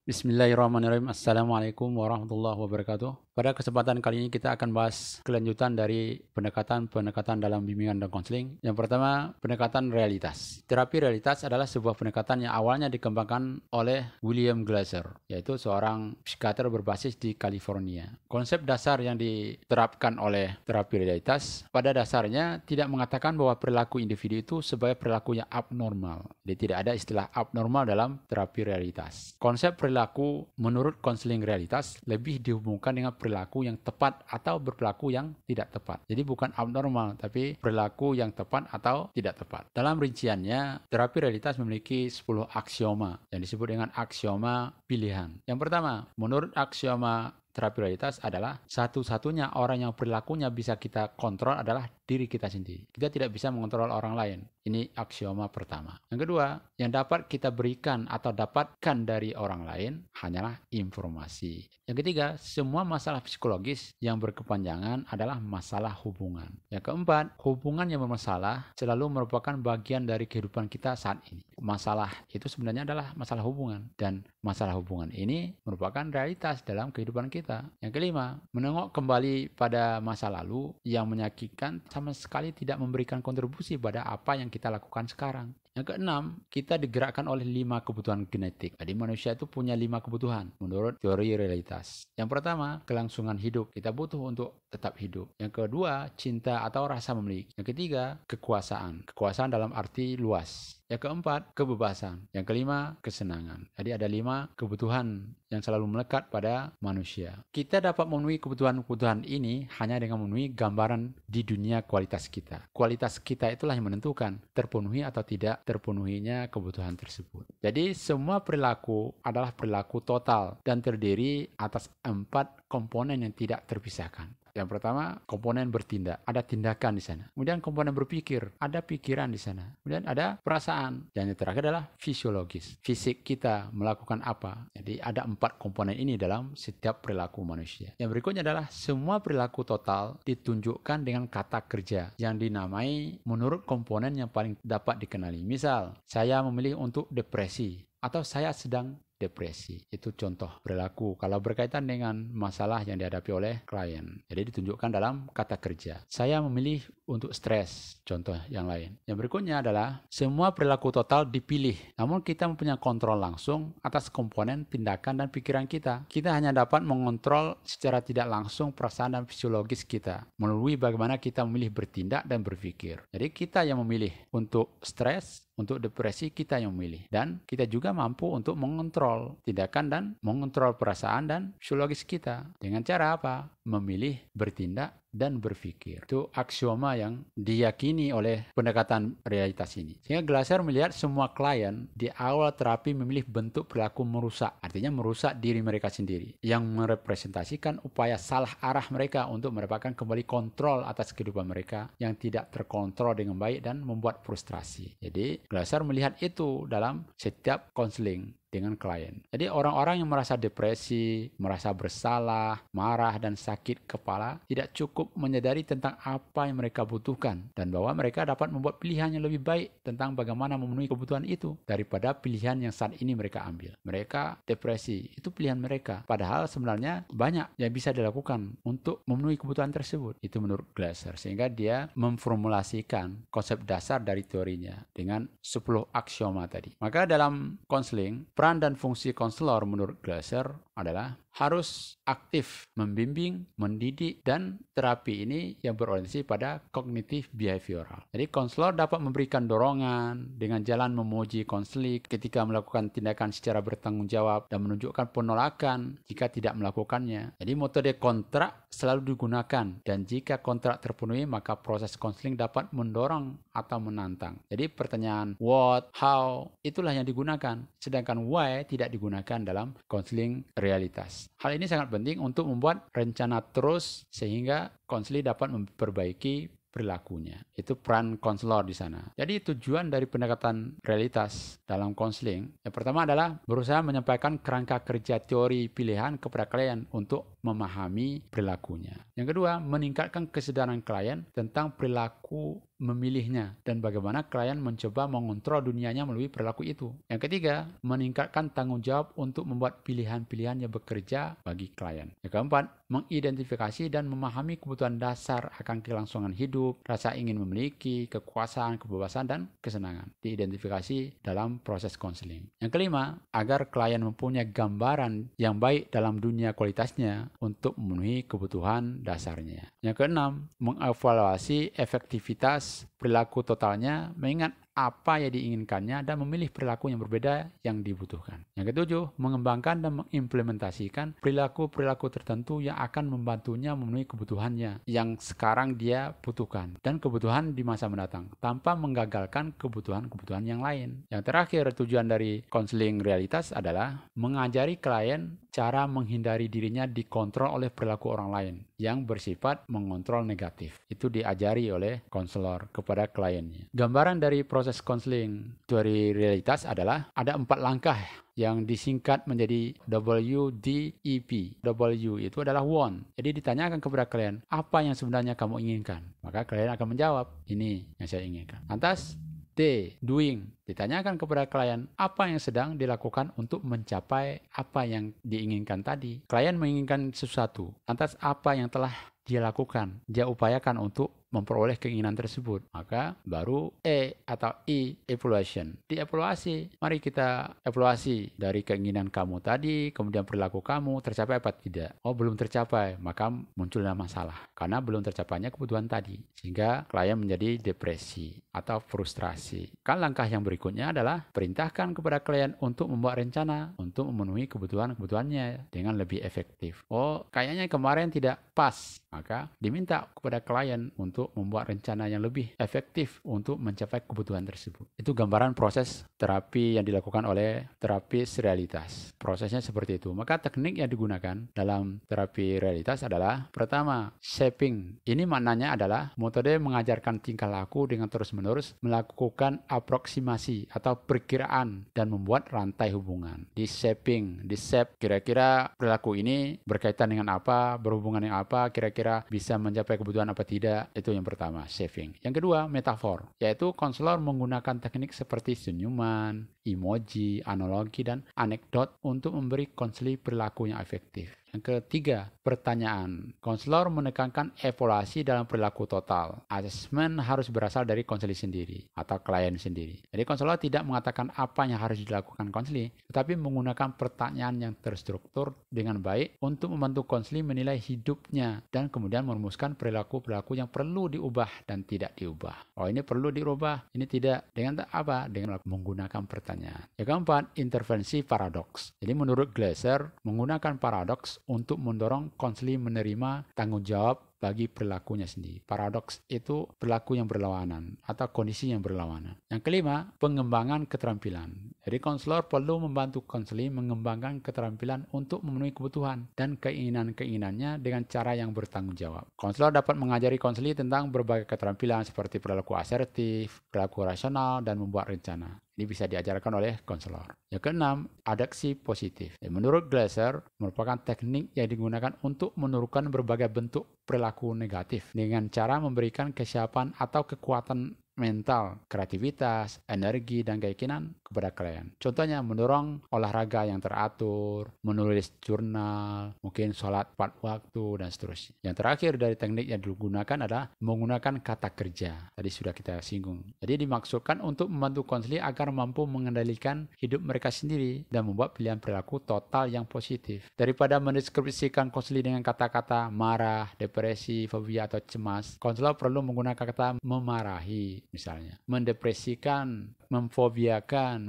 Bismillahirrahmanirrahim. Assalamualaikum warahmatullahi wabarakatuh. Pada kesempatan kali ini kita akan bahas kelanjutan dari pendekatan-pendekatan dalam bimbingan dan konseling. Yang pertama, pendekatan realitas. Terapi realitas adalah sebuah pendekatan yang awalnya dikembangkan oleh William Glasser, yaitu seorang psikiater berbasis di California. Konsep dasar yang diterapkan oleh terapi realitas pada dasarnya tidak mengatakan bahwa perilaku individu itu sebagai perilaku yang abnormal. Jadi tidak ada istilah abnormal dalam terapi realitas. Konsep perilaku menurut konseling realitas lebih dihubungkan dengan perilaku yang tepat atau berperilaku yang tidak tepat. Jadi bukan abnormal, tapi perilaku yang tepat atau tidak tepat. Dalam rinciannya, terapi realitas memiliki 10 aksioma yang disebut dengan aksioma pilihan. Yang pertama, menurut aksioma terapi realitas adalah satu-satunya orang yang perilakunya bisa kita kontrol adalah diri kita sendiri. Kita tidak bisa mengontrol orang lain. Ini aksioma pertama. Yang kedua, yang dapat kita berikan atau dapatkan dari orang lain hanyalah informasi. Yang ketiga, semua masalah psikologis yang berkepanjangan adalah masalah hubungan. Yang keempat, hubungan yang bermasalah selalu merupakan bagian dari kehidupan kita saat ini. Masalah itu sebenarnya adalah masalah hubungan, dan masalah hubungan ini merupakan realitas dalam kehidupan kita. Yang kelima, menengok kembali pada masa lalu yang menyakitkan sama sekali tidak memberikan kontribusi pada apa yang kita lakukan sekarang. Yang keenam, kita digerakkan oleh 5 kebutuhan genetik. Jadi manusia itu punya 5 kebutuhan menurut teori realitas. Yang pertama, kelangsungan hidup. Kita butuh untuk tetap hidup. Yang kedua, cinta atau rasa memiliki. Yang ketiga, kekuasaan. Kekuasaan dalam arti luas. Yang keempat, kebebasan. Yang kelima, kesenangan. Jadi ada 5 kebutuhan yang selalu melekat pada manusia. Kita dapat memenuhi kebutuhan-kebutuhan ini hanya dengan memenuhi gambaran di dunia kualitas kita. Kualitas kita itulah yang menentukan terpenuhi atau tidak terpenuhinya kebutuhan tersebut. Jadi semua perilaku adalah perilaku total dan terdiri atas 4 komponen yang tidak terpisahkan. Yang pertama, komponen bertindak. Ada tindakan di sana. Kemudian komponen berpikir. Ada pikiran di sana. Kemudian ada perasaan. Dan yang terakhir adalah fisiologis. Fisik kita melakukan apa. Jadi ada 4 komponen ini dalam setiap perilaku manusia. Yang berikutnya adalah semua perilaku total ditunjukkan dengan kata kerja yang dinamai menurut komponen yang paling dapat dikenali. Misal, saya memilih untuk depresi atau saya sedang depresi. Itu contoh perilaku kalau berkaitan dengan masalah yang dihadapi oleh klien. Jadi ditunjukkan dalam kata kerja. Saya memilih untuk stres, contoh yang lain. Yang berikutnya adalah semua perilaku total dipilih, namun kita mempunyai kontrol langsung atas komponen tindakan dan pikiran kita. Kita hanya dapat mengontrol secara tidak langsung perasaan dan fisiologis kita melalui bagaimana kita memilih bertindak dan berpikir. Jadi kita yang memilih untuk stres, untuk depresi, kita yang memilih. Dan kita juga mampu untuk mengontrol tindakan dan mengontrol perasaan dan fisiologis kita. Dengan cara apa? Memilih, bertindak, dan berpikir. Itu aksioma yang diyakini oleh pendekatan realitas ini. Sehingga Glasser melihat semua klien di awal terapi memilih bentuk perilaku merusak. Artinya merusak diri mereka sendiri. Yang merepresentasikan upaya salah arah mereka untuk mendapatkan kembali kontrol atas kehidupan mereka yang tidak terkontrol dengan baik dan membuat frustrasi. Jadi Glasser melihat itu dalam setiap konseling dengan klien. Jadi orang-orang yang merasa depresi, merasa bersalah, marah, dan sakit kepala tidak cukup menyadari tentang apa yang mereka butuhkan dan bahwa mereka dapat membuat pilihan yang lebih baik tentang bagaimana memenuhi kebutuhan itu daripada pilihan yang saat ini mereka ambil. Mereka depresi, itu pilihan mereka. Padahal sebenarnya banyak yang bisa dilakukan untuk memenuhi kebutuhan tersebut. Itu menurut Glasser. Sehingga dia memformulasikan konsep dasar dari teorinya dengan 10 aksioma tadi. Maka dalam konseling, peran dan fungsi konselor menurut Glasser adalah harus aktif membimbing, mendidik, dan terapi ini yang berorientasi pada kognitif behavioral. Jadi konselor dapat memberikan dorongan dengan jalan memuji konseling ketika melakukan tindakan secara bertanggung jawab dan menunjukkan penolakan jika tidak melakukannya. Jadi metode kontrak selalu digunakan dan jika kontrak terpenuhi maka proses konseling dapat mendorong atau menantang. Jadi pertanyaan what, how itulah yang digunakan, sedangkan why tidak digunakan dalam konseling realitas. Hal ini sangat penting untuk membuat rencana terus sehingga konseling dapat memperbaiki perilakunya. Itu peran konselor di sana. Jadi tujuan dari pendekatan realitas dalam konseling yang pertama adalah berusaha menyampaikan kerangka kerja teori pilihan kepada klien untuk memahami perilakunya. Yang kedua, meningkatkan kesadaran klien tentang perilaku memilihnya dan bagaimana klien mencoba mengontrol dunianya melalui perilaku itu. Yang ketiga, meningkatkan tanggung jawab untuk membuat pilihan-pilihan yang bekerja bagi klien. Yang keempat, mengidentifikasi dan memahami kebutuhan dasar akan kelangsungan hidup, rasa ingin memiliki, kekuasaan, kebebasan, dan kesenangan. Diidentifikasi dalam proses konseling. Yang kelima, agar klien mempunyai gambaran yang baik dalam dunia kualitasnya untuk memenuhi kebutuhan dasarnya. Yang keenam, mengevaluasi efektivitas perilaku totalnya, mengingat apa yang diinginkannya dan memilih perilaku yang berbeda yang dibutuhkan. Yang ketujuh, mengembangkan dan mengimplementasikan perilaku-perilaku tertentu yang akan membantunya memenuhi kebutuhannya yang sekarang dia butuhkan dan kebutuhan di masa mendatang tanpa menggagalkan kebutuhan-kebutuhan yang lain. Yang terakhir, tujuan dari konseling realitas adalah mengajari klien cara menghindari dirinya dikontrol oleh perilaku orang lain yang bersifat mengontrol negatif. Itu diajari oleh konselor kepada kliennya. Gambaran dari proses konseling teori realitas adalah ada 4 langkah yang disingkat menjadi WDEP. W itu adalah want. Jadi ditanyakan kepada klien, apa yang sebenarnya kamu inginkan? Maka klien akan menjawab, ini yang saya inginkan. Lantas D, doing. Ditanyakan kepada klien apa yang sedang dilakukan untuk mencapai apa yang diinginkan tadi. Klien menginginkan sesuatu. Lantas apa yang telah dia lakukan, dia upayakan untuk memperoleh keinginan tersebut. Maka baru E atau E, evaluation. Dievaluasi. Mari kita evaluasi dari keinginan kamu tadi, kemudian perilaku kamu, tercapai apa tidak? Oh, belum tercapai. Maka munculnya masalah. Karena belum tercapainya kebutuhan tadi. Sehingga klien menjadi depresi atau frustrasi. Kan langkah yang berikutnya adalah perintahkan kepada klien untuk membuat rencana untuk memenuhi kebutuhan-kebutuhannya dengan lebih efektif. Oh, kayaknya kemarin tidak pas. Maka diminta kepada klien untuk membuat rencana yang lebih efektif untuk mencapai kebutuhan tersebut. Itu gambaran proses terapi yang dilakukan oleh terapis realitas. Prosesnya seperti itu. Maka teknik yang digunakan dalam terapi realitas adalah pertama, shaping. Ini maknanya adalah metode mengajarkan tingkah laku dengan terus-menerus melakukan aproksimasi atau perkiraan dan membuat rantai hubungan. Di shaping, di shape kira-kira perilaku ini berkaitan dengan apa, berhubungan dengan apa, kira-kira bisa mencapai kebutuhan apa tidak. Itu yang pertama, shaping. Yang kedua, metafor, yaitu konselor menggunakan teknik seperti senyuman, emoji, analogi, dan anekdot untuk memberi konseling perilaku yang efektif. Yang ketiga, pertanyaan. Konselor menekankan evaluasi dalam perilaku total. Asesmen harus berasal dari konseling sendiri atau klien sendiri. Jadi konselor tidak mengatakan apa yang harus dilakukan konseling, tetapi menggunakan pertanyaan yang terstruktur dengan baik untuk membantu konseling menilai hidupnya dan kemudian merumuskan perilaku-perilaku yang perlu diubah dan tidak diubah. Oh, ini perlu dirubah, ini tidak. Dengan apa? Dengan menggunakan pertanyaan. Yang keempat, intervensi paradoks. Jadi menurut Glasser, menggunakan paradoks untuk mendorong konseling menerima tanggung jawab bagi perilakunya sendiri. Paradoks itu perilaku yang berlawanan atau kondisi yang berlawanan. Yang kelima, pengembangan keterampilan. Jadi konselor perlu membantu konseling mengembangkan keterampilan untuk memenuhi kebutuhan dan keinginan-keinginannya dengan cara yang bertanggung jawab. Konselor dapat mengajari konseling tentang berbagai keterampilan seperti perilaku asertif, perilaku rasional, dan membuat rencana. Ini bisa diajarkan oleh konselor. Yang keenam, adaptasi positif. Menurut Glasser, merupakan teknik yang digunakan untuk menurunkan berbagai bentuk perilaku negatif dengan cara memberikan kesiapan atau kekuatan mental, kreativitas, energi, dan keyakinan kepada klien. Contohnya mendorong olahraga yang teratur, menulis jurnal, mungkin sholat 4 waktu, dan seterusnya. Yang terakhir dari teknik yang digunakan adalah menggunakan kata kerja. Tadi sudah kita singgung. Jadi dimaksudkan untuk membantu konseling agar mampu mengendalikan hidup mereka sendiri dan membuat pilihan perilaku total yang positif. Daripada mendeskripsikan konseling dengan kata-kata marah, depresi, fobia, atau cemas, konselor perlu menggunakan kata memarahi. Misalnya, mendepresikan, memfobiakan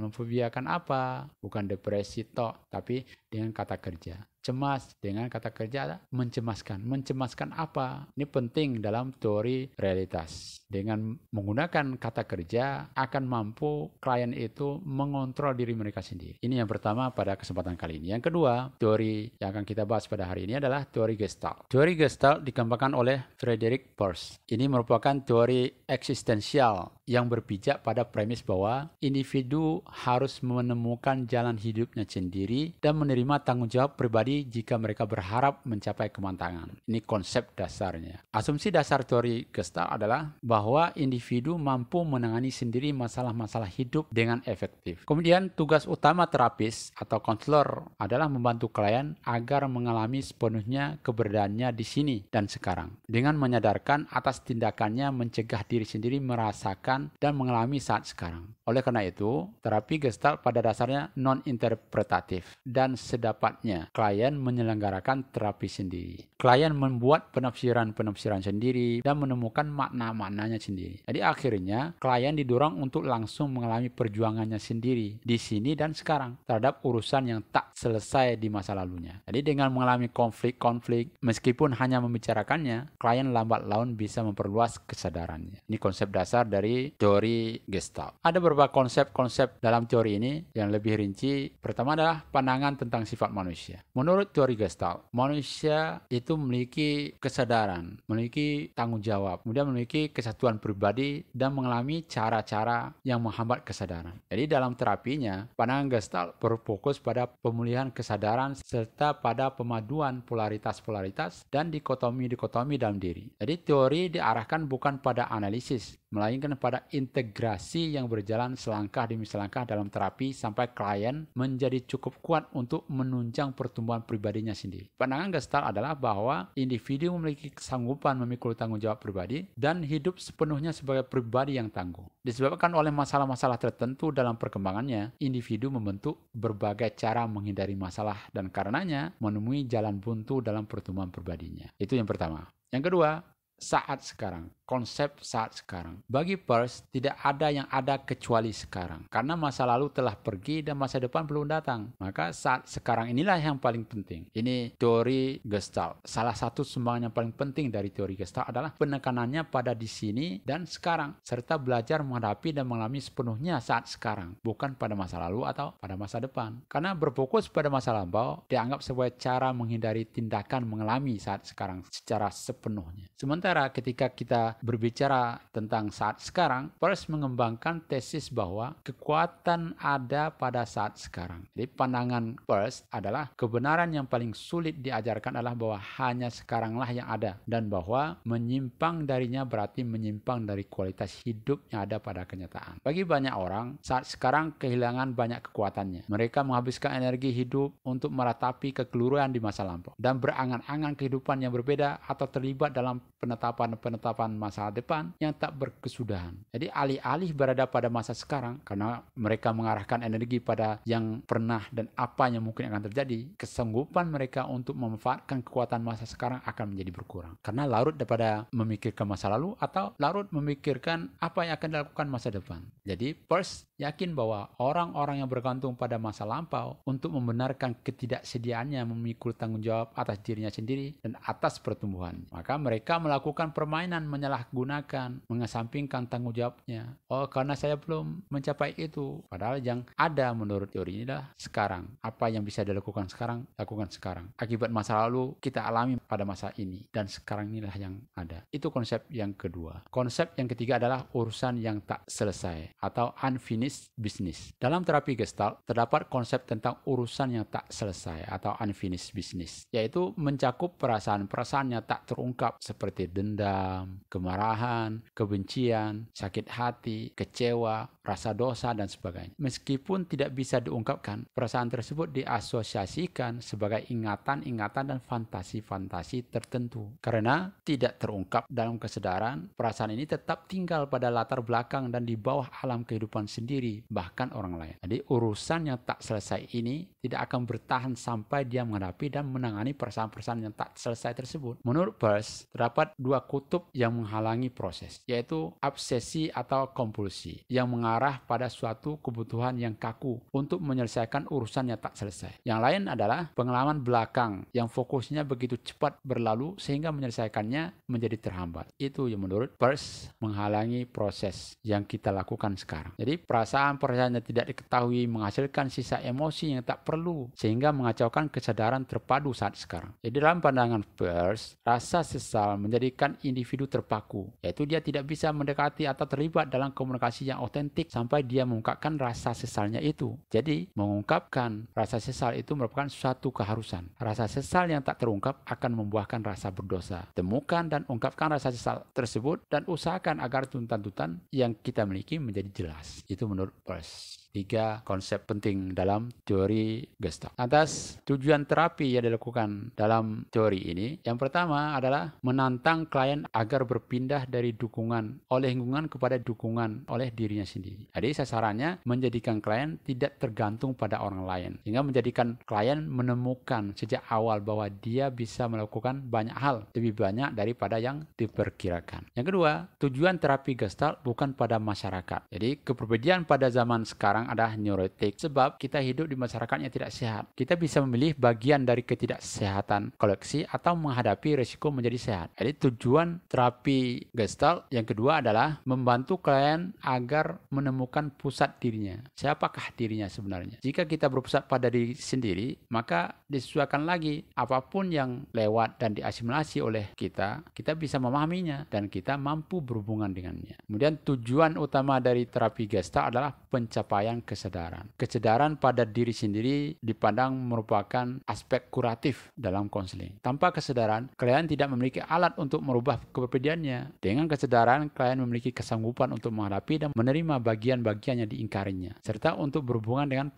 apa? Bukan depresi tok, tapi dengan kata kerja. Cemas dengan kata kerja mencemaskan apa? Ini penting dalam teori realitas. Dengan menggunakan kata kerja akan mampu klien itu mengontrol diri mereka sendiri. Ini yang pertama pada kesempatan kali ini. Yang kedua, teori yang akan kita bahas pada hari ini adalah teori Gestalt. Teori Gestalt dikembangkan oleh Frederick Perls. Ini merupakan teori eksistensial yang berpijak pada premis bahwa individu harus menemukan jalan hidupnya sendiri dan menerima tanggung jawab pribadi jika mereka berharap mencapai kemantangan. Ini konsep dasarnya. Asumsi dasar teori Gestalt adalah bahwa individu mampu menangani sendiri masalah-masalah hidup dengan efektif. Kemudian tugas utama terapis atau konselor adalah membantu klien agar mengalami sepenuhnya keberadaannya di sini dan sekarang, dengan menyadarkan atas tindakannya mencegah diri sendiri merasakan dan mengalami saat sekarang. Oleh karena itu, terapi Gestalt pada dasarnya non-interpretatif dan sedapatnya klien menyelenggarakan terapi sendiri. Klien membuat penafsiran-penafsiran sendiri dan menemukan makna-maknanya sendiri. Jadi akhirnya klien didorong untuk langsung mengalami perjuangannya sendiri di sini dan sekarang terhadap urusan yang tak selesai di masa lalunya. Jadi dengan mengalami konflik-konflik, meskipun hanya membicarakannya, klien lambat laun bisa memperluas kesadarannya. Ini konsep dasar dari teori Gestalt. Ada beberapa konsep-konsep dalam teori ini yang lebih rinci. Pertama adalah pandangan tentang sifat manusia. Menurut teori Gestalt, manusia itu memiliki kesadaran, memiliki tanggung jawab, kemudian memiliki kesatuan pribadi dan mengalami cara-cara yang menghambat kesadaran. Jadi dalam terapinya, pandangan Gestalt berfokus pada pemulihan kesadaran serta pada pemaduan polaritas-polaritas dan dikotomi-dikotomi dalam diri. Jadi teori diarahkan bukan pada analisis, melainkan pada integrasi yang berjalan selangkah demi selangkah dalam terapi sampai klien menjadi cukup kuat untuk menunjang pertumbuhan pribadinya sendiri. Pandangan Gestalt adalah bahwa individu memiliki kesanggupan memikul tanggung jawab pribadi dan hidup sepenuhnya sebagai pribadi yang tangguh. Disebabkan oleh masalah-masalah tertentu dalam perkembangannya, individu membentuk berbagai cara menghindari masalah dan karenanya menemui jalan buntu dalam pertumbuhan pribadinya. Itu yang pertama. Yang kedua, saat sekarang. Konsep saat sekarang. Bagi Peirce, tidak ada yang ada kecuali sekarang. Karena masa lalu telah pergi dan masa depan belum datang. Maka saat sekarang inilah yang paling penting. Ini teori Gestalt. Salah satu sumbangan yang paling penting dari teori Gestalt adalah penekanannya pada di sini dan sekarang. Serta belajar menghadapi dan mengalami sepenuhnya saat sekarang. Bukan pada masa lalu atau pada masa depan. Karena berfokus pada masa lampau dianggap sebagai cara menghindari tindakan mengalami saat sekarang secara sepenuhnya. Sementara ketika kita berbicara tentang saat sekarang, Peirce mengembangkan tesis bahwa kekuatan ada pada saat sekarang. Jadi pandangan Peirce adalah kebenaran yang paling sulit diajarkan adalah bahwa hanya sekaranglah yang ada dan bahwa menyimpang darinya berarti menyimpang dari kualitas hidup yang ada pada kenyataan. Bagi banyak orang, saat sekarang kehilangan banyak kekuatannya. Mereka menghabiskan energi hidup untuk meratapi kekeliruan di masa lampau dan berangan-angan kehidupan yang berbeda atau terlibat dalam penetapan masa depan yang tak berkesudahan. Jadi alih-alih berada pada masa sekarang karena mereka mengarahkan energi pada yang pernah dan apa yang mungkin akan terjadi, kesanggupan mereka untuk memanfaatkan kekuatan masa sekarang akan menjadi berkurang. Karena larut daripada memikirkan masa lalu atau larut memikirkan apa yang akan dilakukan masa depan. Jadi Peirce yakin bahwa orang-orang yang bergantung pada masa lampau untuk membenarkan ketidaksediaannya memikul tanggung jawab atas dirinya sendiri dan atas pertumbuhan. Maka mereka melakukan permainan menyalahgunakan, mengesampingkan tanggung jawabnya. Oh, karena saya belum mencapai itu. Padahal yang ada menurut teori ini adalah sekarang. Apa yang bisa dilakukan sekarang, lakukan sekarang. Akibat masa lalu kita alami pada masa ini dan sekarang inilah yang ada. Itu konsep yang kedua. Konsep yang ketiga adalah urusan yang tak selesai atau unfinished business. Dalam terapi Gestalt terdapat konsep tentang urusan yang tak selesai atau unfinished business, yaitu mencakup perasaan-perasaan yang tak terungkap seperti dendam, kemarahan, kebencian, sakit hati, kecewa, rasa dosa, dan sebagainya. Meskipun tidak bisa diungkapkan, perasaan tersebut diasosiasikan sebagai ingatan-ingatan dan fantasi-fantasi tertentu. Karena tidak terungkap dalam kesadaran, perasaan ini tetap tinggal pada latar belakang dan di bawah alam kehidupan sendiri, bahkan orang lain. Jadi urusan yang tak selesai ini tidak akan bertahan sampai dia menghadapi dan menangani perasaan-perasaan yang tak selesai tersebut. Menurut Peirce, terdapat dua kutub yang menghalangi proses, yaitu obsesi atau kompulsi, yang mengarah mengarah pada suatu kebutuhan yang kaku untuk menyelesaikan urusan yang tak selesai. Yang lain adalah pengalaman belakang yang fokusnya begitu cepat berlalu sehingga menyelesaikannya menjadi terhambat. Itu yang menurut Peirce menghalangi proses yang kita lakukan sekarang. Jadi perasaan-perasaan yang tidak diketahui menghasilkan sisa emosi yang tak perlu sehingga mengacaukan kesadaran terpadu saat sekarang. Jadi dalam pandangan Peirce, rasa sesal menjadikan individu terpaku, yaitu dia tidak bisa mendekati atau terlibat dalam komunikasi yang otentik sampai dia mengungkapkan rasa sesalnya itu. Jadi mengungkapkan rasa sesal itu merupakan suatu keharusan. Rasa sesal yang tak terungkap akan membuahkan rasa berdosa. Temukan dan ungkapkan rasa sesal tersebut dan usahakan agar tuntutan-tuntutan yang kita miliki menjadi jelas. Itu menurut Peirce. 3 konsep penting dalam teori Gestalt. Atas tujuan terapi yang dilakukan dalam teori ini, yang pertama adalah menantang klien agar berpindah dari dukungan oleh lingkungan kepada dukungan oleh dirinya sendiri. Jadi sasarannya menjadikan klien tidak tergantung pada orang lain, sehingga menjadikan klien menemukan sejak awal bahwa dia bisa melakukan banyak hal, lebih banyak daripada yang diperkirakan. Yang kedua, tujuan terapi Gestalt bukan pada masyarakat. Jadi kepribadian pada zaman sekarang adalah neurotik, sebab kita hidup di masyarakat yang tidak sehat. Kita bisa memilih bagian dari ketidaksehatan koleksi atau menghadapi risiko menjadi sehat. Jadi tujuan terapi Gestalt yang kedua adalah membantu klien agar menemukan pusat dirinya. Siapakah dirinya sebenarnya? Jika kita berpusat pada diri sendiri, maka disesuaikan lagi apapun yang lewat dan diasimilasi oleh kita bisa memahaminya dan kita mampu berhubungan dengannya. Kemudian tujuan utama dari terapi Gestalt adalah pencapaian kesadaran. Kesadaran pada diri sendiri dipandang merupakan aspek kuratif dalam konseling. Tanpa kesadaran, klien tidak memiliki alat untuk merubah kepribadiannya. Dengan kesadaran, klien memiliki kesanggupan untuk menghadapi dan menerima bagian-bagian yang diingkarinya, serta untuk berhubungan dengan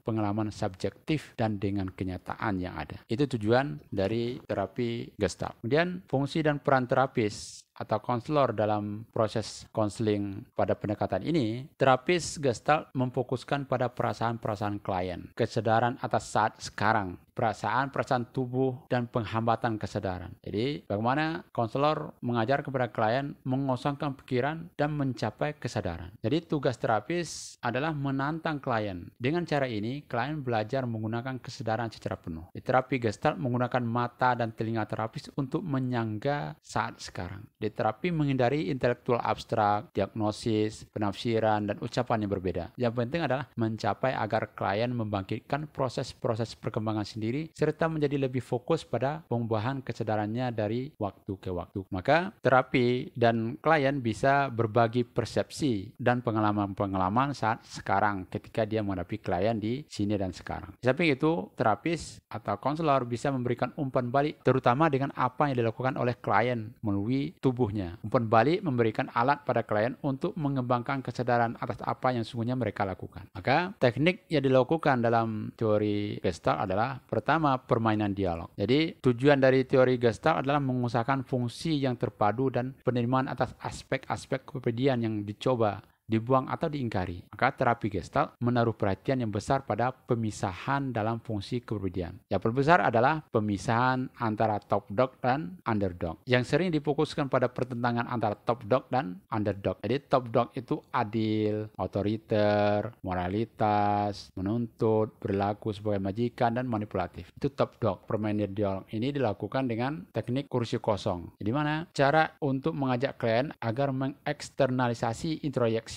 pengalaman subjektif dan dengan kenyataan yang ada. Itu tujuan dari terapi Gestalt. Kemudian, fungsi dan peran terapis atau konselor dalam proses konseling pada pendekatan ini, terapis Gestalt memfokuskan pada perasaan-perasaan klien, kesadaran atas saat sekarang, perasaan-perasaan tubuh, dan penghambatan kesadaran. Jadi, bagaimana konselor mengajar kepada klien mengosongkan pikiran dan mencapai kesadaran. Jadi, tugas terapis adalah menantang klien. Dengan cara ini, klien belajar menggunakan kesadaran secara penuh. Di terapi Gestalt menggunakan mata dan telinga terapis untuk menyangga saat sekarang. Di terapi menghindari intelektual abstrak, diagnosis, penafsiran, dan ucapan yang berbeda. Yang penting adalah mencapai agar klien membangkitkan proses-proses perkembangan sendiri serta menjadi lebih fokus pada pengubahan kesadarannya dari waktu ke waktu. Maka terapi dan klien bisa berbagi persepsi dan pengalaman-pengalaman saat sekarang ketika dia menghadapi klien di sini dan sekarang. Di samping itu, terapis atau konselor bisa memberikan umpan balik terutama dengan apa yang dilakukan oleh klien melalui tubuhnya. Umpan balik memberikan alat pada klien untuk mengembangkan kesadaran atas apa yang sungguhnya mereka lakukan. Maka teknik yang dilakukan dalam teori Gestalt adalah pertama, permainan dialog. Jadi tujuan dari teori Gestalt adalah mengusahakan fungsi yang terpadu dan penerimaan atas aspek-aspek kepribadian yang dicoba, dibuang atau diingkari. Maka terapi Gestalt menaruh perhatian yang besar pada pemisahan dalam fungsi kepribadian. Yang terbesar adalah pemisahan antara top dog dan underdog, yang sering difokuskan pada pertentangan antara top dog dan underdog. Jadi top dog itu adil, otoriter, moralitas, menuntut, berlaku sebagai majikan, dan manipulatif. Itu top dog. Permainan dialog ini dilakukan dengan teknik kursi kosong. Di mana cara untuk mengajak klien agar mengeksternalisasi introyeksi.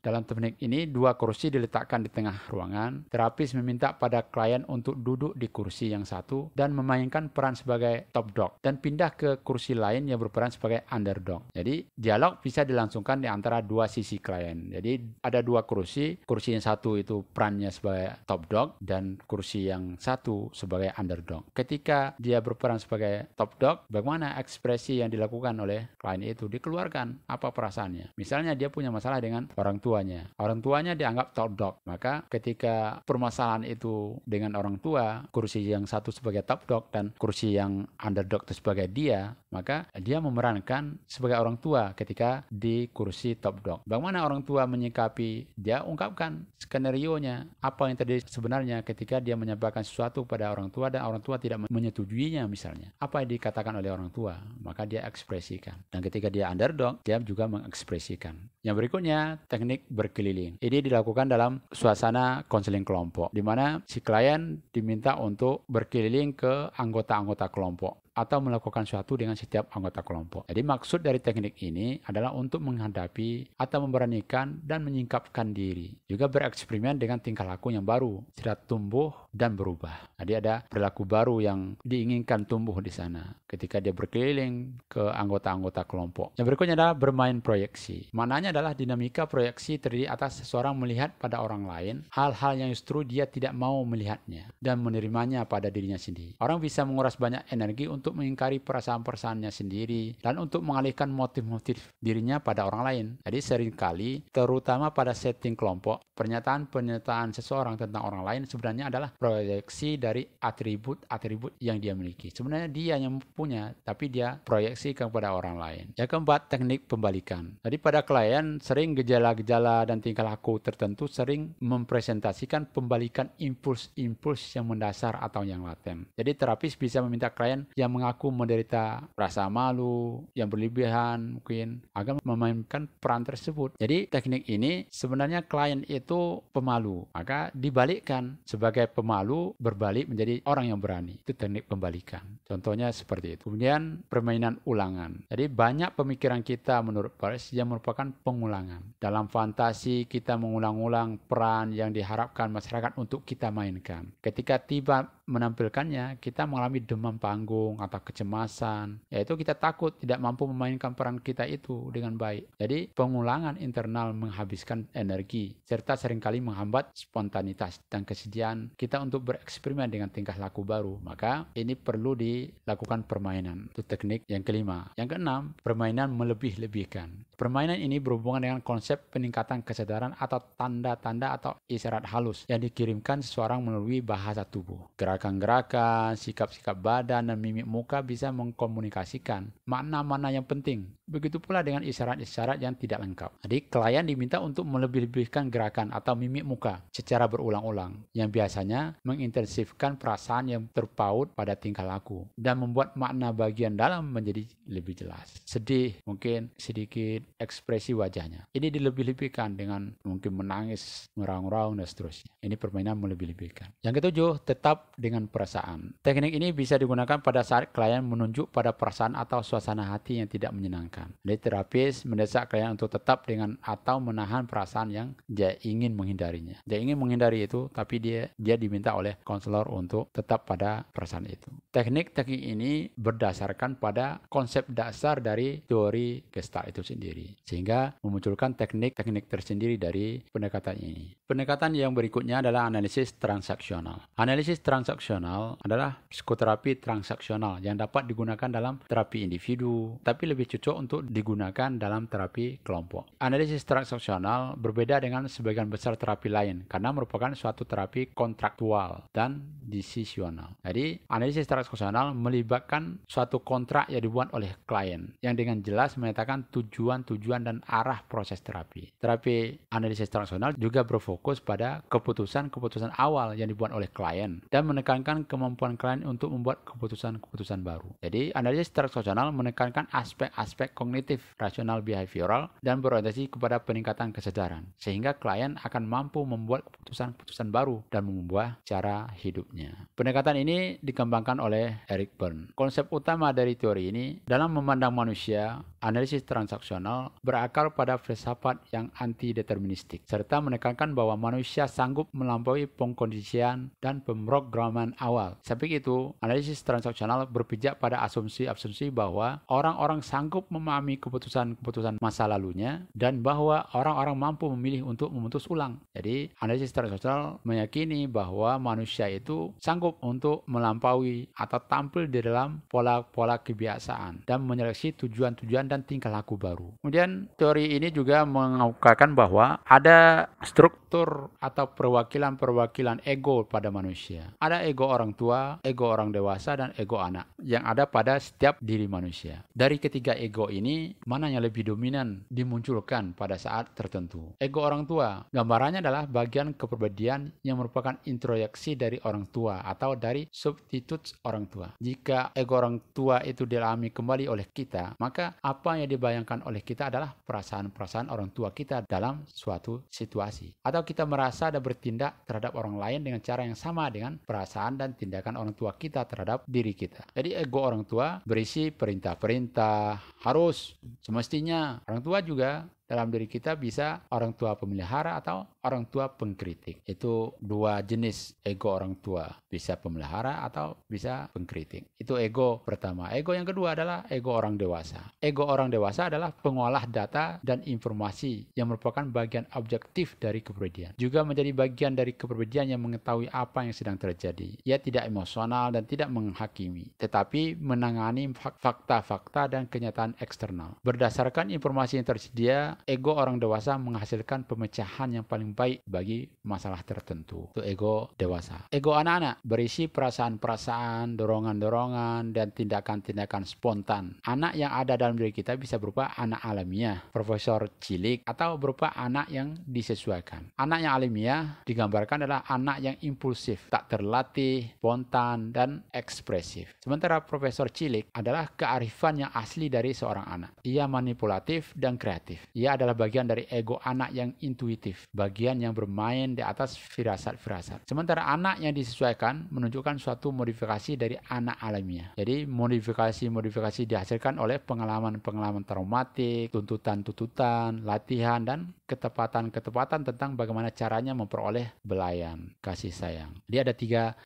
Dalam teknik ini, 2 kursi diletakkan di tengah ruangan. Terapis meminta pada klien untuk duduk di kursi yang satu dan memainkan peran sebagai top dog dan pindah ke kursi lain yang berperan sebagai underdog. Jadi, dialog bisa dilangsungkan di antara 2 sisi klien. Jadi, ada 2 kursi. Kursi yang satu itu perannya sebagai top dog dan kursi yang satu sebagai underdog. Ketika dia berperan sebagai top dog, bagaimana ekspresi yang dilakukan oleh klien itu? Dikeluarkan apa perasaannya. Misalnya dia punya masalah dengan orang tuanya. Orang tuanya dianggap top dog. Maka ketika permasalahan itu dengan orang tua, kursi yang satu sebagai top dog dan kursi yang underdog itu sebagai dia, maka dia memerankan sebagai orang tua ketika di kursi top dog. Bagaimana orang tua menyikapi? Dia ungkapkan skenario-nya, apa yang terjadi sebenarnya ketika dia menyampaikan sesuatu pada orang tua dan orang tua tidak menyetujuinya misalnya. Apa yang dikatakan oleh orang tua? Maka dia ekspresikan. Dan ketika dia underdog, dia juga mengekspresikan. Yang berikutnya, namanya teknik berkeliling. Ini dilakukan dalam suasana konseling kelompok, di mana si klien diminta untuk berkeliling ke anggota-anggota kelompok atau melakukan sesuatu dengan setiap anggota kelompok. Jadi maksud dari teknik ini adalah untuk menghadapi atau memberanikan dan menyingkapkan diri. Juga bereksperimen dengan tingkah laku yang baru, sudah tumbuh dan berubah. Jadi ada perilaku baru yang diinginkan tumbuh di sana ketika dia berkeliling ke anggota-anggota kelompok. Yang berikutnya adalah bermain proyeksi. Maknanya adalah dinamika proyeksi terdiri atas seseorang melihat pada orang lain hal-hal yang justru dia tidak mau melihatnya dan menerimanya pada dirinya sendiri. Orang bisa menguras banyak energi untuk mengingkari perasaan-perasaannya sendiri dan untuk mengalihkan motif-motif dirinya pada orang lain. Jadi seringkali, terutama pada setting kelompok, pernyataan-pernyataan seseorang tentang orang lain sebenarnya adalah proyeksi dari atribut-atribut yang dia miliki. Sebenarnya dia yang punya, tapi dia proyeksi kepada orang lain. Yang keempat, teknik pembalikan. Jadi pada klien, sering gejala-gejala dan tingkah laku tertentu sering mempresentasikan pembalikan impuls-impuls yang mendasar atau yang laten. Jadi terapis bisa meminta klien yang mengaku menderita rasa malu yang berlebihan mungkin agar memainkan peran tersebut. Jadi teknik ini sebenarnya klien itu pemalu, maka dibalikkan sebagai pemalu berbalik menjadi orang yang berani. Itu teknik pembalikan. Contohnya seperti itu. Kemudian permainan ulangan. Jadi banyak pemikiran kita menurut Peirce yang merupakan pengulangan. Dalam fantasi kita mengulang-ulang peran yang diharapkan masyarakat untuk kita mainkan. Ketika tiba menampilkannya, kita mengalami demam panggung atau kecemasan, yaitu kita takut tidak mampu memainkan peran kita itu dengan baik. Jadi pengulangan internal menghabiskan energi serta seringkali menghambat spontanitas dan kesediaan kita untuk bereksperimen dengan tingkah laku baru. Maka ini perlu dilakukan permainan. Itu teknik yang kelima. Yang keenam, permainan melebih-lebihkan. Permainan ini berhubungan dengan konsep peningkatan kesadaran atau tanda-tanda atau isyarat halus yang dikirimkan seseorang melalui bahasa tubuh. Gerakan-gerakan, sikap-sikap badan, dan mimik muka bisa mengkomunikasikan makna-makna yang penting. Begitu pula dengan isyarat-isyarat yang tidak lengkap. Jadi klien diminta untuk melebih-lebihkan gerakan atau mimik muka secara berulang-ulang yang biasanya mengintensifkan perasaan yang terpaut pada tingkah laku dan membuat makna bagian dalam menjadi lebih jelas. Sedih, mungkin sedikit ekspresi wajahnya. Ini dilebih-lebihkan dengan mungkin menangis, meraung-raung, dan seterusnya. Ini permainan melebih-lebihkan. Yang ketujuh, tetap dengan perasaan. Teknik ini bisa digunakan pada saat klien menunjuk pada perasaan atau suasana hati yang tidak menyenangkan. Jadi terapis mendesak klien untuk tetap dengan atau menahan perasaan yang dia ingin menghindarinya. Dia ingin menghindari itu, tapi dia diminta oleh konselor untuk tetap pada perasaan itu. Teknik-teknik ini berdasarkan pada konsep dasar dari teori Gestalt itu sendiri, sehingga memunculkan teknik-teknik tersendiri dari pendekatan ini. Pendekatan yang berikutnya adalah analisis transaksional. Analisis transaksional adalah psikoterapi transaksional yang dapat digunakan dalam terapi individu, tapi lebih cocok untuk digunakan dalam terapi kelompok. Analisis transaksional berbeda dengan sebagian besar terapi lain karena merupakan suatu terapi kontraktual dan decisional. Jadi, analisis transaksional melibatkan suatu kontrak yang dibuat oleh klien yang dengan jelas menyatakan tujuan-tujuan dan arah proses terapi. Terapi analisis transaksional juga berfokus pada keputusan-keputusan awal yang dibuat oleh klien dan menekankan kemampuan klien untuk membuat keputusan-keputusan baru. Jadi, analisis transaksional menekankan aspek-aspek kognitif, rasional behavioral, dan berorientasi kepada peningkatan kesadaran, sehingga klien akan mampu membuat keputusan-keputusan baru dan mengubah cara hidupnya. Pendekatan ini dikembangkan oleh Eric Berne. Konsep utama dari teori ini dalam memandang manusia, analisis transaksional berakar pada filsafat yang anti-deterministik, serta menekankan bahwa manusia sanggup melampaui pengkondisian dan pemrograman awal. Samping itu, analisis transaksional berpijak pada asumsi-asumsi bahwa orang-orang sanggup memahami keputusan-keputusan masa lalunya dan bahwa orang-orang mampu memilih untuk memutus ulang. Jadi, analisis transaksional meyakini bahwa manusia itu sanggup untuk melampaui atau tampil di dalam pola-pola kebiasaan dan menyeleksi tujuan-tujuan dan tingkah laku baru. Kemudian, teori ini juga mengungkapkan bahwa ada struktur atau perwakilan-perwakilan ego pada manusia. Ada ego orang tua, ego orang dewasa, dan ego anak yang ada pada setiap diri manusia. Dari ketiga ego ini, mana yang lebih dominan dimunculkan pada saat tertentu? Ego orang tua, gambarannya adalah bagian kepribadian yang merupakan introyeksi dari orang tua atau dari substitut orang tua. Jika ego orang tua itu dialami kembali oleh kita, maka apa yang dibayangkan oleh kita adalah perasaan-perasaan orang tua kita dalam suatu situasi. Atau kita merasa dan bertindak terhadap orang lain dengan cara yang sama dengan perasaan dan tindakan orang tua kita terhadap diri kita. Jadi ego orang tua berisi perintah-perintah, harus, semestinya. Orang tua juga dalam diri kita bisa orang tua pemelihara atau orang tua pengkritik. Itu dua jenis ego orang tua. Bisa pemelihara atau bisa pengkritik. Itu ego pertama. Ego yang kedua adalah ego orang dewasa. Ego orang dewasa adalah pengolah data dan informasi yang merupakan bagian objektif dari kepribadian. Juga menjadi bagian dari kepribadian yang mengetahui apa yang sedang terjadi. Ia tidak emosional dan tidak menghakimi, tetapi menangani fakta-fakta dan kenyataan eksternal. Berdasarkan informasi yang tersedia, ego orang dewasa menghasilkan pemecahan yang paling baik bagi masalah tertentu. Itu ego dewasa. Ego anak-anak berisi perasaan-perasaan, dorongan-dorongan, dan tindakan-tindakan spontan. Anak yang ada dalam diri kita bisa berupa anak alamiah, profesor cilik, atau berupa anak yang disesuaikan. Anak yang alamiah digambarkan adalah anak yang impulsif, tak terlatih, spontan, dan ekspresif. Sementara profesor cilik adalah kearifan yang asli dari seorang anak. Ia manipulatif dan kreatif. Ia adalah bagian dari ego anak yang intuitif, bagian yang bermain di atas firasat-firasat. Sementara anak yang disesuaikan menunjukkan suatu modifikasi dari anak alamiah. Jadi modifikasi dihasilkan oleh pengalaman-pengalaman traumatik, tuntutan-tuntutan, latihan, dan ketepatan-ketepatan tentang bagaimana caranya memperoleh belayan, kasih sayang. Jadi ada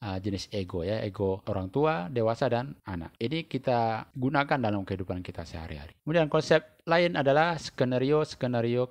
3 jenis ego ya, ego orang tua, dewasa, dan anak. Ini kita gunakan dalam kehidupan kita sehari-hari. Kemudian konsep lain adalah skenario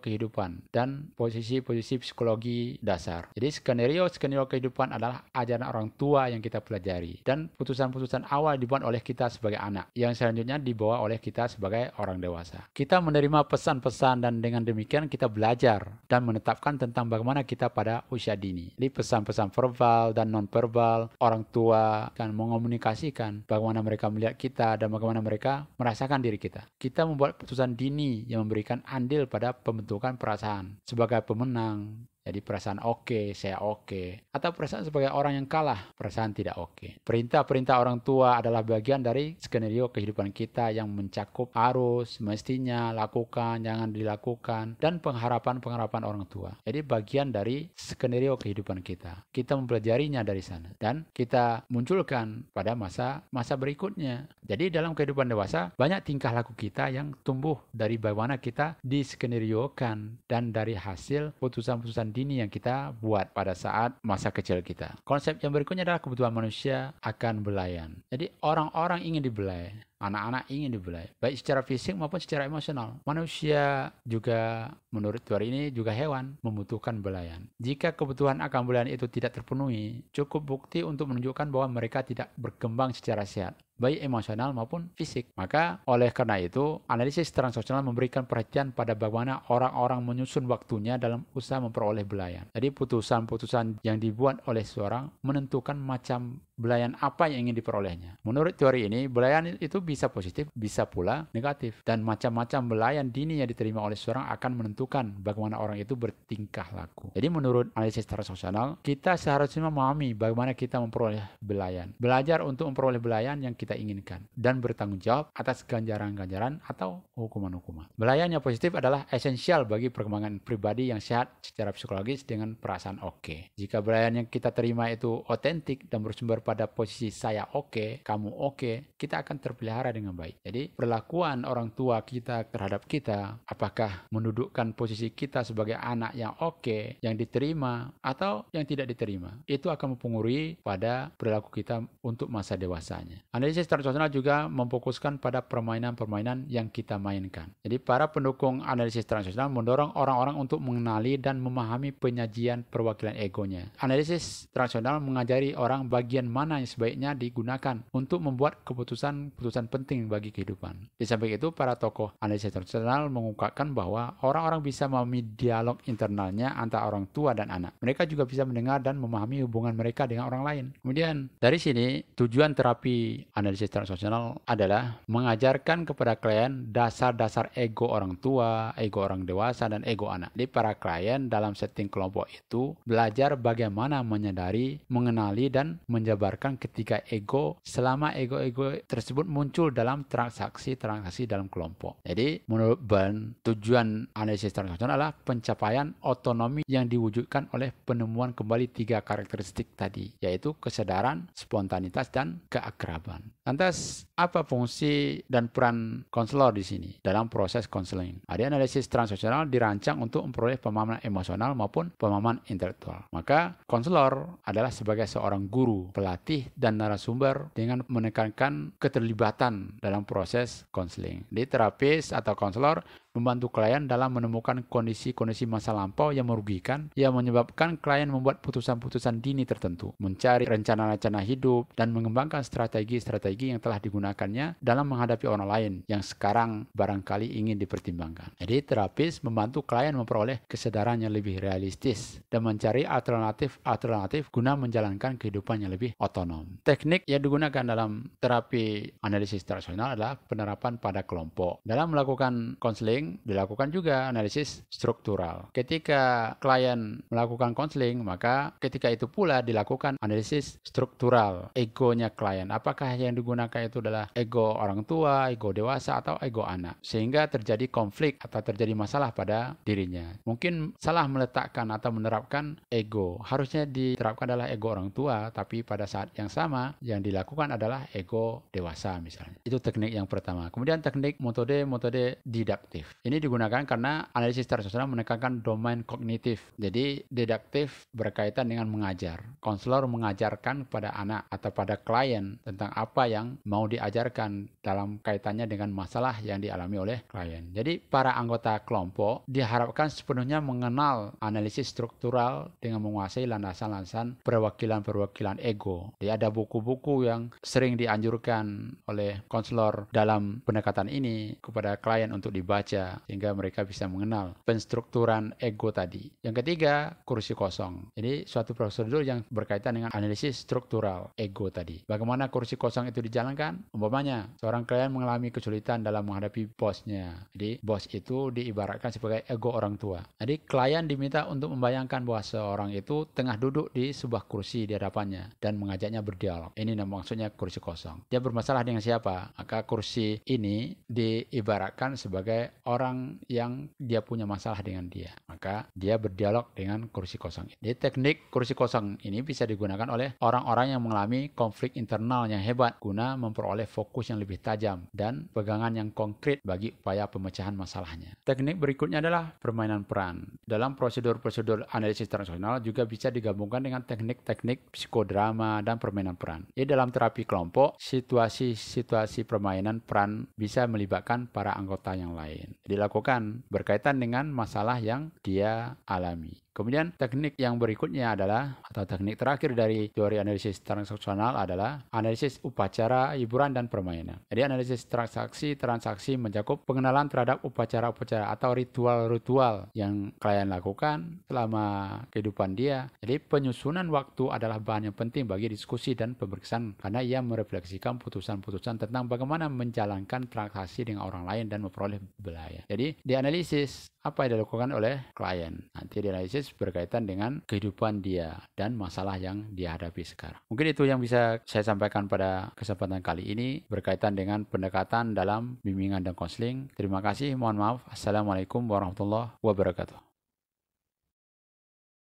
kehidupan dan posisi-posisi psikologi dasar. Jadi skenario kehidupan adalah ajaran orang tua yang kita pelajari dan putusan-putusan awal dibuat oleh kita sebagai anak yang selanjutnya dibawa oleh kita sebagai orang dewasa. Kita menerima pesan-pesan dan dengan demikian kita belajar dan menetapkan tentang bagaimana kita pada usia dini. Jadi pesan-pesan verbal dan non-verbal orang tua akan mengomunikasikan bagaimana mereka melihat kita dan bagaimana mereka merasakan diri kita. Kita membuat putusan dini yang memberikan andil pada pembentukan perasaan sebagai pemenang. Jadi perasaan oke, saya oke. Atau perasaan sebagai orang yang kalah, perasaan tidak oke. Perintah-perintah orang tua adalah bagian dari skenario kehidupan kita yang mencakup harus, mestinya, lakukan, jangan dilakukan, dan pengharapan-pengharapan orang tua. Jadi bagian dari skenario kehidupan kita. Kita mempelajarinya dari sana. Dan kita munculkan pada masa berikutnya. Jadi dalam kehidupan dewasa, banyak tingkah laku kita yang tumbuh dari bagaimana kita diskenariokan dan dari hasil putusan-putusan dini yang kita buat pada saat masa kecil kita. Konsep yang berikutnya adalah kebutuhan manusia akan belayan. Jadi orang-orang ingin dibelai. Anak-anak ingin dibelai, baik secara fisik maupun secara emosional. Manusia juga, menurut teori ini, juga hewan membutuhkan belayan. Jika kebutuhan akan belayan itu tidak terpenuhi, cukup bukti untuk menunjukkan bahwa mereka tidak berkembang secara sehat, baik emosional maupun fisik. Maka oleh karena itu, analisis transaksional memberikan perhatian pada bagaimana orang-orang menyusun waktunya dalam usaha memperoleh belayan. Jadi putusan-putusan yang dibuat oleh seorang menentukan macam belayan apa yang ingin diperolehnya. Menurut teori ini, belayan itu bisa positif, bisa pula negatif. Dan macam-macam belayan dini yang diterima oleh seorang akan menentukan bagaimana orang itu bertingkah laku. Jadi menurut analisis transaksional, kita seharusnya memahami bagaimana kita memperoleh belayan. Belajar untuk memperoleh belayan yang kita inginkan. Dan bertanggung jawab atas ganjaran-ganjaran atau hukuman-hukuman. Belayan yang positif adalah esensial bagi perkembangan pribadi yang sehat secara psikologis dengan perasaan oke. Jika belayan yang kita terima itu otentik dan bersumber pada posisi saya oke, kamu oke, kita akan terpelihara dengan baik. Jadi perlakuan orang tua kita terhadap kita, apakah mendudukkan posisi kita sebagai anak yang oke, yang diterima atau yang tidak diterima, itu akan mempengaruhi pada perilaku kita untuk masa dewasanya. Analisis transaksional juga memfokuskan pada permainan-permainan yang kita mainkan. Jadi para pendukung analisis transaksional mendorong orang-orang untuk mengenali dan memahami penyajian perwakilan egonya. Analisis transaksional mengajari orang bagian mana yang sebaiknya digunakan untuk membuat keputusan penting bagi kehidupan. Di samping itu, para tokoh analisis transaksional mengungkapkan bahwa orang-orang bisa memahami dialog internalnya antara orang tua dan anak. Mereka juga bisa mendengar dan memahami hubungan mereka dengan orang lain. Kemudian, dari sini, tujuan terapi analisis transaksional adalah mengajarkan kepada klien dasar-dasar ego orang tua, ego orang dewasa, dan ego anak. Jadi para klien dalam setting kelompok itu belajar bagaimana menyadari, mengenali, dan menjabarkan ketiga ego selama ego-ego tersebut muncul dalam transaksi-transaksi dalam kelompok. Jadi menurut Byrne, tujuan analisis transaksional adalah pencapaian otonomi yang diwujudkan oleh penemuan kembali 3 karakteristik tadi, yaitu kesadaran, spontanitas, dan keakraban. Lantas, apa fungsi dan peran konselor di sini dalam proses konseling? Ada analisis transaksional dirancang untuk memperoleh pemahaman emosional maupun pemahaman intelektual. Maka, konselor adalah sebagai seorang guru, pelatih, dan narasumber dengan menekankan keterlibatan dalam proses konseling. Di terapis atau konselor membantu klien dalam menemukan kondisi-kondisi masa lampau yang merugikan, yang menyebabkan klien membuat putusan-putusan dini tertentu, mencari rencana-rencana hidup, dan mengembangkan strategi-strategi yang telah digunakannya dalam menghadapi orang lain yang sekarang barangkali ingin dipertimbangkan. Jadi terapis membantu klien memperoleh kesadaran yang lebih realistis dan mencari alternatif guna menjalankan kehidupan yang lebih otonom. Teknik yang digunakan dalam terapi analisis transaksional adalah penerapan pada kelompok. Dalam melakukan konseling dilakukan juga analisis struktural. Ketika klien melakukan konseling, maka ketika itu pula dilakukan analisis struktural egonya klien. Apakah yang digunakan itu adalah ego orang tua, ego dewasa, atau ego anak, sehingga terjadi konflik atau terjadi masalah pada dirinya. Mungkin salah meletakkan atau menerapkan ego. Harusnya diterapkan adalah ego orang tua, tapi pada saat yang sama yang dilakukan adalah ego dewasa misalnya. Itu teknik yang pertama. Kemudian teknik metode didaktif. Ini digunakan karena analisis transaksional menekankan domain kognitif. Jadi didaktif berkaitan dengan mengajar. Konselor mengajarkan pada anak atau pada klien tentang apa yang mau diajarkan dalam kaitannya dengan masalah yang dialami oleh klien. Jadi para anggota kelompok diharapkan sepenuhnya mengenal analisis struktural dengan menguasai landasan-landasan perwakilan-perwakilan ego. Jadi ada buku-buku yang sering dianjurkan oleh konselor dalam pendekatan ini kepada klien untuk dibaca sehingga mereka bisa mengenal penstrukturan ego tadi. Yang ketiga, kursi kosong. Jadi suatu prosedur yang berkaitan dengan analisis struktural ego tadi. Bagaimana kursi kosong itu dijalankan? Umpamanya, seorang klien mengalami kesulitan dalam menghadapi bosnya. Jadi bos itu diibaratkan sebagai ego orang tua. Jadi klien diminta untuk membayangkan bahwa seorang itu tengah duduk di sebuah kursi di hadapannya dan mengajaknya berdialog. Ini maksudnya kursi kosong. Dia bermasalah dengan siapa? Maka kursi ini diibaratkan sebagai orang yang dia punya masalah dengan dia. Maka dia berdialog dengan kursi kosong. Jadi teknik kursi kosong ini bisa digunakan oleh orang-orang yang mengalami konflik internal yang hebat guna memperoleh fokus yang lebih tajam dan pegangan yang konkret bagi upaya pemecahan masalahnya. Teknik berikutnya adalah permainan peran. Dalam prosedur-prosedur analisis transaksional juga bisa digabungkan dengan teknik-teknik psikodrama dan permainan peran. Jadi dalam terapi kelompok, situasi-situasi permainan peran bisa melibatkan para anggota yang lain. Dilakukan berkaitan dengan masalah yang dia alami. Kemudian teknik yang berikutnya adalah, atau teknik terakhir dari teori analisis transaksional adalah analisis upacara, hiburan, dan permainan. Jadi analisis transaksi mencakup pengenalan terhadap upacara-upacara atau ritual-ritual yang klien lakukan selama kehidupan dia. Jadi penyusunan waktu adalah bahan yang penting bagi diskusi dan pemeriksaan karena ia merefleksikan putusan-putusan tentang bagaimana menjalankan transaksi dengan orang lain dan memperoleh belaya. Jadi dianalisis apa yang dilakukan oleh klien. Nanti dianalisis berkaitan dengan kehidupan dia dan masalah yang dia hadapi sekarang. Mungkin itu yang bisa saya sampaikan pada kesempatan kali ini berkaitan dengan pendekatan dalam bimbingan dan konseling. Terima kasih, mohon maaf. Assalamualaikum warahmatullahi wabarakatuh.